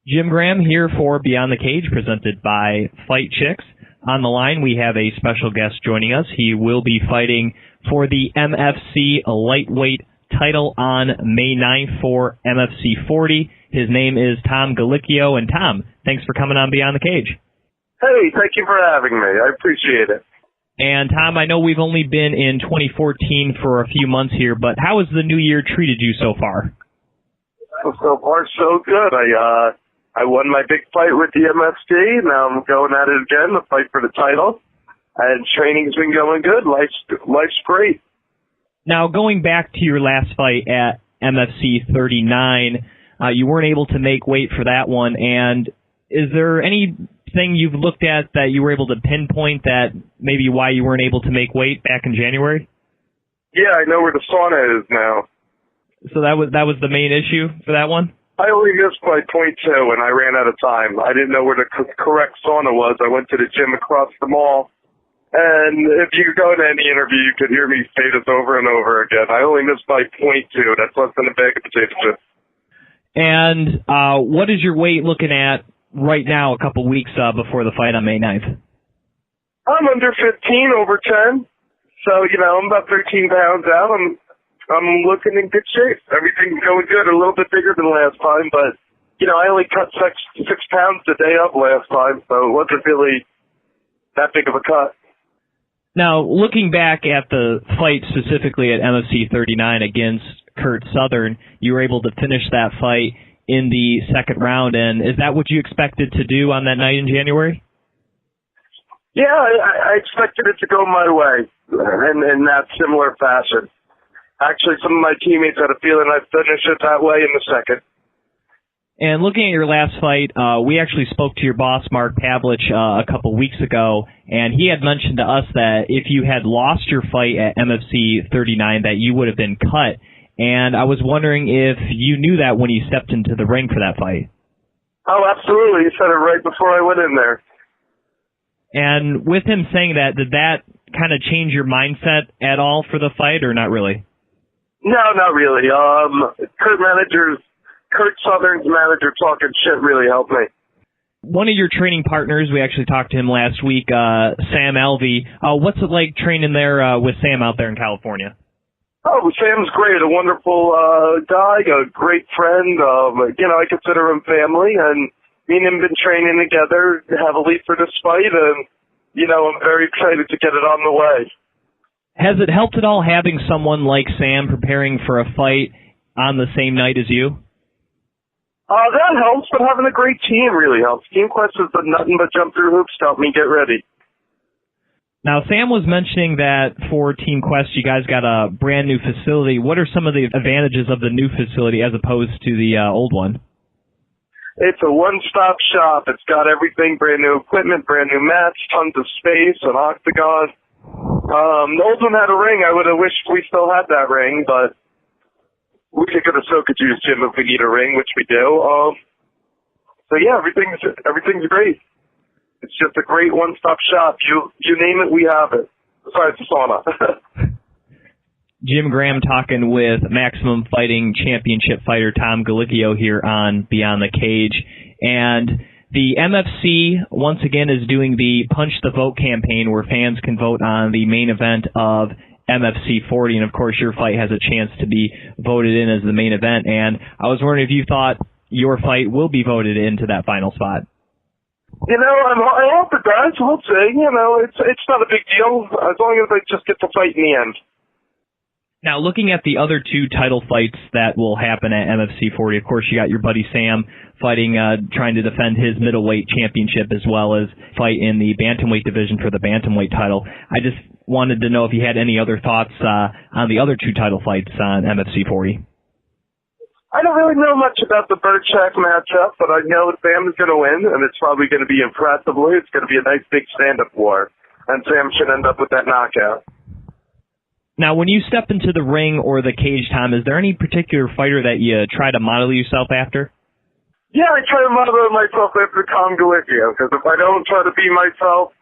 Jim Graham here for Beyond the Cage, presented by Fight Chicks. On the line, we have a special guest joining us. He will be fighting for the MFC lightweight title on May 9th for MFC 40. His name is Tom Gallicchio. And Tom, thanks for coming on Beyond the Cage. Hey, thank you for having me. I appreciate it. And Tom, I know we've only been in 2014 for a few months here, but how has the new year treated you so far? So far, so good. I won my big fight with the MFC. Now I'm going at it again to fight for the title. And training's been going good. Life's great. Now, going back to your last fight at MFC 39, you weren't able to make weight for that one. And is there anything you've looked at that you were able to pinpoint that maybe why you weren't able to make weight back in January? Yeah, I know where the sauna is now. So that was the main issue for that one? I only missed by .2 and I ran out of time. I didn't know where the correct sauna was. I went to the gym across the mall. And if you go to any interview, you could hear me say this over and over again. I only missed by .2. That's less than a bag of potato chips. And what is your weight looking at right now, a couple weeks before the fight on May 9th? I'm under 15, over 10. So, I'm about 13 pounds out. I'm looking in good shape. Everything's going good. A little bit bigger than last time, but, I only cut 6 pounds a day up last time, so it wasn't really that big of a cut. Now, looking back at the fight specifically at MFC 39 against Kurt Southern, you were able to finish that fight in the second round, and is that what you expected to do on that night in January? Yeah, I expected it to go my way in that similar fashion. Actually, some of my teammates had a feeling I'd finish it that way in the second. And looking at your last fight, we actually spoke to your boss, Mark Pavlich, a couple weeks ago, and he had mentioned to us that if you had lost your fight at MFC 39, that you would have been cut. And I was wondering if you knew that when you stepped into the ring for that fight. Oh, absolutely. He said it right before I went in there. And with him saying that, did that kind of change your mindset at all for the fight, or not really? No, not really. Kurt Southern's manager talking shit really helped me. One of your training partners, we actually talked to him last week, Sam Alvey. What's it like training there with Sam out there in California? Oh, Sam's great. A wonderful guy, a great friend. I consider him family, and me and him been training together heavily for this fight, and, I'm very excited to get it on the way. Has it helped at all having someone like Sam preparing for a fight on the same night as you? That helps, but having a great team really helps. Team Quest has done nothing but jump through hoops to help me get ready. Now, Sam was mentioning that for Team Quest, you guys got a brand new facility. What are some of the advantages of the new facility as opposed to the old one? It's a one-stop shop. It's got everything, brand new equipment, brand new mats, tons of space, an octagon. The old one had a ring. I would have wished we still had that ring, but we could go to Sokaju's gym if we need a ring, which we do. So yeah, everything's great. It's just a great one-stop shop. You name it, we have it. Besides the sauna. Jim Graham talking with Maximum Fighting Championship fighter Tom Gallicchio here on Beyond the Cage. And the MFC, once again, is doing the Punch the Vote campaign where fans can vote on the main event of MFC 40. And, of course, your fight has a chance to be voted in as the main event. And I was wondering if you thought your fight will be voted into that final spot. I hope it does. We'll see. It's not a big deal as long as I just get to fight in the end. Now, looking at the other two title fights that will happen at MFC 40, of course, you got your buddy Sam fighting, trying to defend his middleweight championship as well as fight in the bantamweight division for the bantamweight title. I just wanted to know if you had any other thoughts on the other two title fights on MFC 40. I don't really know much about the Birchak matchup, but I know Sam is going to win, and it's probably going to be impressively. It's going to be a nice big stand-up war, and Sam should end up with that knockout. Now, when you step into the ring or the cage, Tom, is there any particular fighter that you try to model yourself after? Yeah, I try to model myself after Tom Gallicchio, because if I don't try to be myself,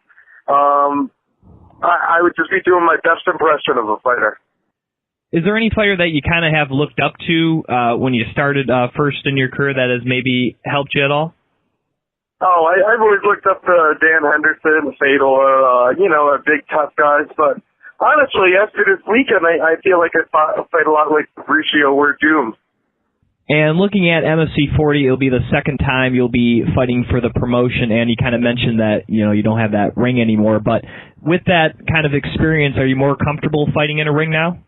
I would just be doing my best impression of a fighter. Is there any fighter that you kind of have looked up to when you started first in your career that has maybe helped you at all? Oh, I've always looked up to Dan Henderson, Fedor, big tough guys. But honestly, after this weekend, I feel like I fight a lot like Gallicchio or Doom. And looking at MFC 40, it'll be the second time you'll be fighting for the promotion, and you kind of mentioned that, you don't have that ring anymore. But with that kind of experience, are you more comfortable fighting in a ring now?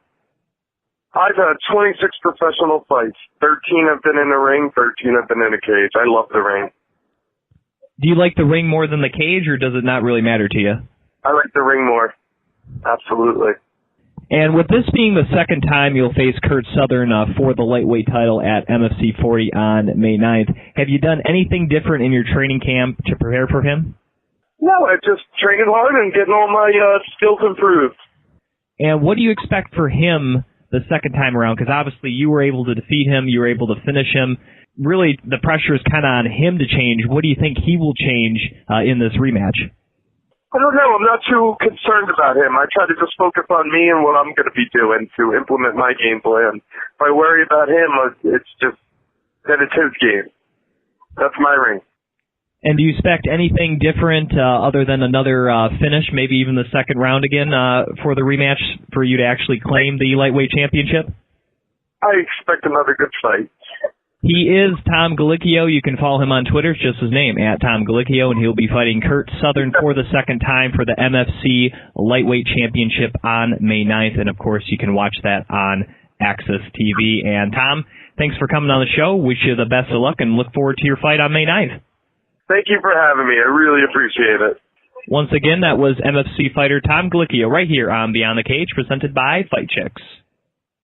I've had 26 professional fights. 13 have been in the ring, 13 have been in a cage. I love the ring. Do you like the ring more than the cage, or does it not really matter to you? I like the ring more. Absolutely. And with this being the second time you'll face Kurt Southern for the lightweight title at MFC 40 on May 9th, have you done anything different in your training camp to prepare for him? No, I'm just training hard and getting all my skills improved. And what do you expect for him the second time around? Because obviously you were able to defeat him, you were able to finish him. Really, the pressure is kind of on him to change. What do you think he will change in this rematch? I don't know. I'm not too concerned about him. I try to just focus on me and what I'm going to be doing to implement my game plan. If I worry about him, it's just that it's his game. That's my ring. And do you expect anything different other than another finish, maybe even the second round again for the rematch for you to actually claim the lightweight championship? I expect another good fight. He is Tom Gallicchio. You can follow him on Twitter. It's just his name, @Tom Gallicchio, and he'll be fighting Kurt Southern for the second time for the MFC Lightweight Championship on May 9th. And, of course, you can watch that on Access TV. And, Tom, thanks for coming on the show. Wish you the best of luck and look forward to your fight on May 9th. Thank you for having me. I really appreciate it. Once again, that was MFC fighter Tom Gallicchio right here on Beyond the Cage, presented by Fight Chicks.